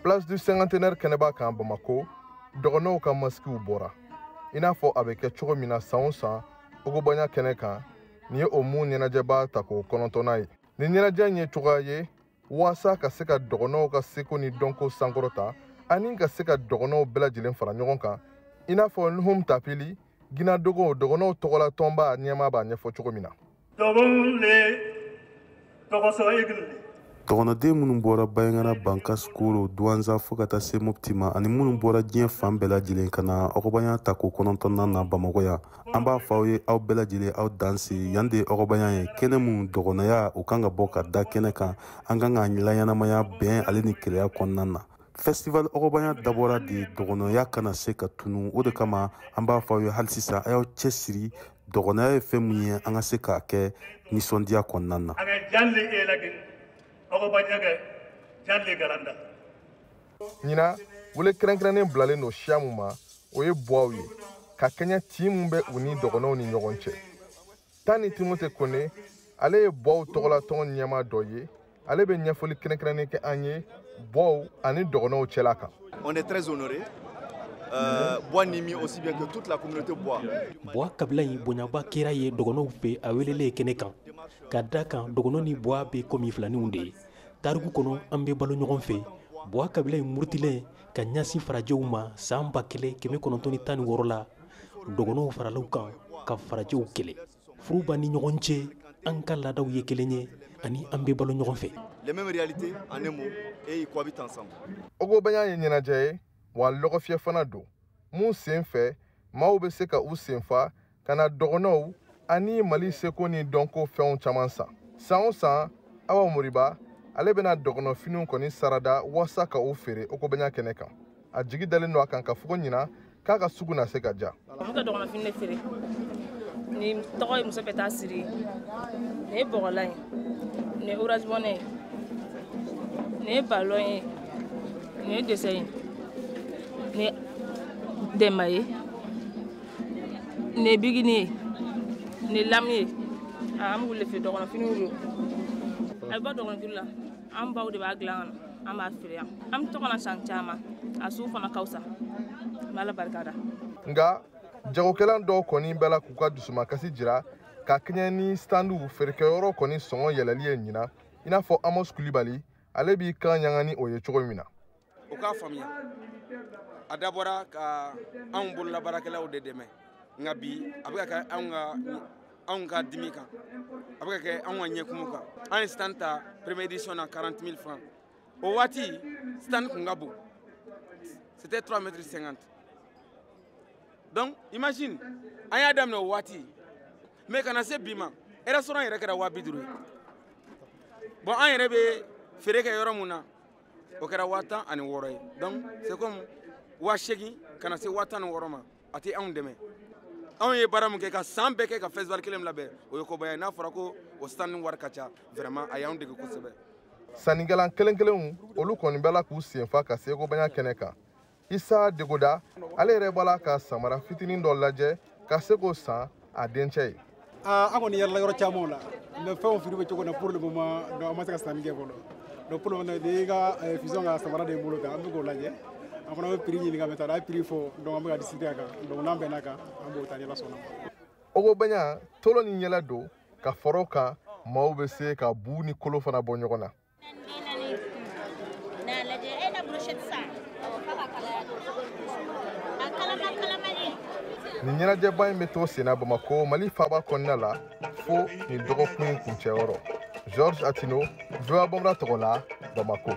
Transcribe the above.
Place du cinquantenaire kɛnɛba kan Bamako, dɔgɔnɔw ka masques bɔra. I n'a fɔ a bɛ kɛ cogo min na san o san Ogobaɲa kɛnɛ kan, nin ye o mun ɲɛnajɛba ta k'o kɔnɔntɔnna ye. Nin ɲɛnajɛ in ye cogoya ye waasa ka se ka dɔgɔnɔw ka seko ni dɔnko sankɔrɔta ani ka se ka dɔgɔnɔw bɛɛ lajɛlen fara ɲɔgɔn kan. I n'a fɔ Nuhum Tapili, Gina Dogo dɔgɔnɔw tɔgɔla tɔnba ɲɛmaa b'a ɲɛfɔ cogo min na. Dɔgɔnɔden minnu bɔra Bayangana, Bankas, Koro, Douanza fo ka taa se Mopti ma ani minnu bɔra diɲɛ fan bɛɛ lajɛlen ka na Ogobaɲa ta k'o kɔnɔntɔnnan na Bamako yan. An b'a fɔ aw ye aw bɛɛ lajɛlen aw danse yan de Ogobaɲa ye kɛnɛ mun dɔgɔnɔya u kan ka bɔ ka da kɛnɛ kan an kan ka layanamaya bɛn ale ni keleya kɔnɔna na. Festival Ogobaɲa dabɔra de dɔgɔnɔya kana se ka tunu o de kama an b'a fɔ aw ye hali sisan a y'aw cɛsiri dɔgɔnɔya ye fɛn mun ye an ka se k'a kɛ nisɔndiya kɔnɔna na. Ɲina wele kɛrɛnkɛrɛnnen bilalen don siya mun ma o ye buwaw ye ka kɛɲɛ tin mun bɛ u ni dɔgɔnɔw ni ɲɔgɔn cɛ. Tani Timote Kone ale ye buwaw tɔgɔla tɔn ɲɛmaa dɔ ye ale bɛ ɲɛfɔli kɛrɛnkɛrɛnnen kɛ an ye buwaw ani dɔgɔnɔw cɛla kan. On est très honoré. Bois Nimi aussi bien que toute la communauté Bois. Bois kabila in bonyaba kɛra ye dɔgɔnɔw fɛ a welele kɛnɛ kan ka da kan dɔgɔnɔ ni Bois bɛ komi filaninw de ye. Tariku kɔnɔ an bɛ balo ɲɔgɔn fɛ Bois kabila in murutilen ka ɲasin farajɛw ma san 1916 la dɔgɔnɔw faralaw kan ka farajɛw kɛlɛ furu b'an ni ɲɔgɔn cɛ an ka laadaw ye kelen ye ani an bɛ balo ɲɔgɔn fɛ. Les mêmes réalités en un mot et ils cohabitent ensemble. Ogobaɲa ye ɲɛnajɛ ye wa lɔgɔfiyɛ fana don mun sen fɛ maaw bɛ se ka u senfa ka na dɔgɔnɔw ani Mali seko ni dɔnko fɛnw caman san. San o san Awa Moriba ale bɛna dɔgɔnɔfiniw kɔni sarada waasa ka o feere Ogobaɲa kɛnɛ kan. A jigi dalen don a kan ka fɔ ko ɲina k'a ka sugu na se ka ja. An bɛ ka dɔgɔnɔfini de feere ni tɔgɔ ye muso bɛ taa siri nin ye bɔgɔlan ye nin ye orange bonnet ye nin ye ballon ye nin ye dessin ye nin ye dɛmɛ ye nin ye bikini ye nin ye lamu ye an b'u de feere dɔgɔnɔfiniw don a bɛ bɔ dɔgɔnɔfini la an baw de b'a dilan an b'a feere yan an bɛ tɔgɔ na san caman a sugu fana ka fisa n bɛ Ala barika da. Nka jagokɛlan dɔw kɔni bɛɛ la k'u ka dusumakasi jira ka kɛɲɛ ni standu feerekɛyɔrɔ kɔni sɔngɔ yɛlɛli ye ɲina i n'a fɔ Amos Kulibali ale b'i kan ɲaga ni o ye cogo min na. O k'a faamuya a dabɔra ka anw bololabaarakɛlaw de dɛmɛ nka bi a bɛ ka kɛ anw ka dimi kan a bɛ ka kɛ anw ka ɲɛkumu kan an ye stand ta première édition na 40 000 francs o waati stand kun ka bon c'était 3,50 m. Donc imagine an y'a daminɛ o waati mais kana se bi ma restaurant yɛrɛ kɛra 50,000 ye bon an yɛrɛ bɛ feere kɛ yɔrɔ mun na o kɛra 16,000 ye donc c'est comme 8,000 kana se 16,000 ma a tɛ anw dɛmɛ anw ye baara mun kɛ ka san bɛɛ kɛ ka festival kelen labɛn o ye koba ye n'a fɔra ko o stand wari ka ca vraiment a y'anw dege kosɛbɛ. Sannikɛlan kelen-kelenw olu kɔni bɛ la k'u senfa ka se Ogobaɲa kɛnɛ kan. Isa Degoda ale yɛrɛ b'a la ka samara fitinin dɔ lajɛ ka se k'o san a dencɛ ye. An kɔni yɛrɛla yɔrɔ camanw la mais fɛnw firi bɛ cogo na pour le moment donc an ma se ka sanni kɛ fɔlɔ donc pour le moment n'i ka fusion ka samara de bolo kan an bɛ k'o lajɛ an fana bɛ prix ɲini ka mɛ a ye prix fɔ donc an bɛ ka discuter a kan donc n'an bɛnna kan an b'o ta ni Ala sɔnna ma. Ogobaɲa tolo ni ɲɛla don ka fara o kan maaw bɛ se ka bu ni kolo fana bɔ ɲɔgɔn na. Nin ɲɛnajɛba in bɛ to senna Bamako Mali faaba kɔnɔna la fo nin dɔgɔkun in kuncɛyɔrɔ. Georges Atino, VOA Bambara tɔgɔ la, Bamako.